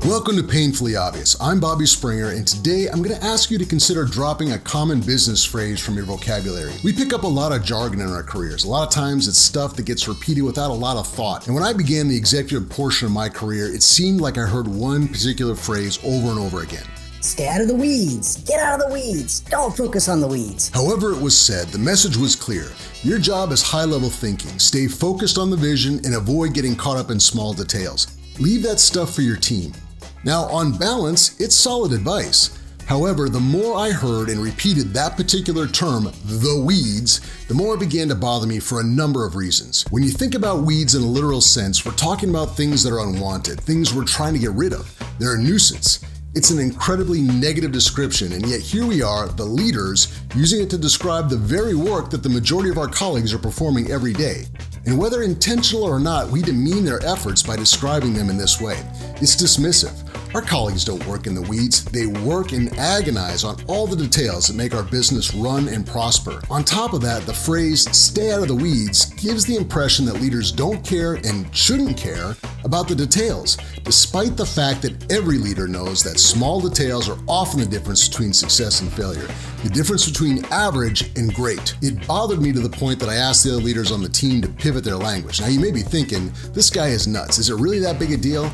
Welcome to Painfully Obvious. I'm Bobby Springer, and today I'm going to ask you to consider dropping a common business phrase from your vocabulary. We pick up a lot of jargon in our careers. A lot of times it's stuff that gets repeated without a lot of thought. And when I began the executive portion of my career, it seemed like I heard one particular phrase over and over again. Stay out of the weeds. Get out of the weeds. Don't focus on the weeds. However it was said, the message was clear. Your job is high-level thinking. Stay focused on the vision and avoid getting caught up in small details. Leave that stuff for your team. Now, on balance, it's solid advice. However, the more I heard and repeated that particular term, the weeds, the more it began to bother me for a number of reasons. When you think about weeds in a literal sense, we're talking about things that are unwanted, things we're trying to get rid of. They're a nuisance. It's an incredibly negative description, and yet here we are, the leaders, using it to describe the very work that the majority of our colleagues are performing every day. And whether intentional or not, we demean their efforts by describing them in this way. It's dismissive. Our colleagues don't work in the weeds. They work and agonize on all the details that make our business run and prosper. On top of that, the phrase, stay out of the weeds, gives the impression that leaders don't care and shouldn't care about the details, despite the fact that every leader knows that small details are often the difference between success and failure, the difference between average and great. It bothered me to the point that I asked the other leaders on the team to pivot their language. Now you may be thinking, this guy is nuts. Is it really that big a deal?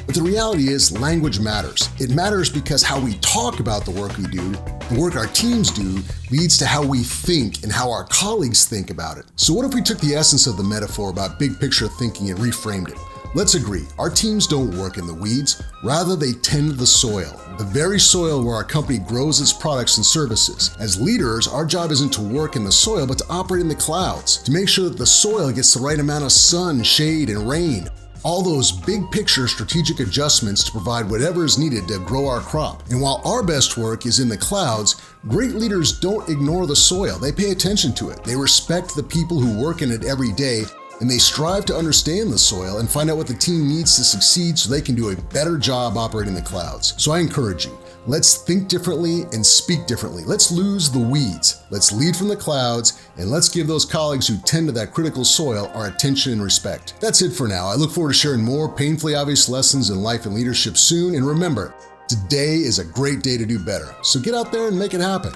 But the reality is, language matters. It matters because how we talk about the work we do, the work our teams do, leads to how we think and how our colleagues think about it. So what if we took the essence of the metaphor about big picture thinking and reframed it? Let's agree, our teams don't work in the weeds, rather they tend the soil, the very soil where our company grows its products and services. As leaders, our job isn't to work in the soil, but to operate in the clouds, to make sure that the soil gets the right amount of sun, shade, and rain. All those big picture strategic adjustments to provide whatever is needed to grow our crop. And while our best work is in the clouds, great leaders don't ignore the soil. They pay attention to it. They respect the people who work in it every day, and they strive to understand the soil and find out what the team needs to succeed so they can do a better job operating the clouds. So I encourage you, let's think differently and speak differently. Let's lose the weeds. Let's lead from the clouds, and let's give those colleagues who tend to that critical soil our attention and respect. That's it for now. I look forward to sharing more painfully obvious lessons in life and leadership soon. And remember, today is a great day to do better. So get out there and make it happen.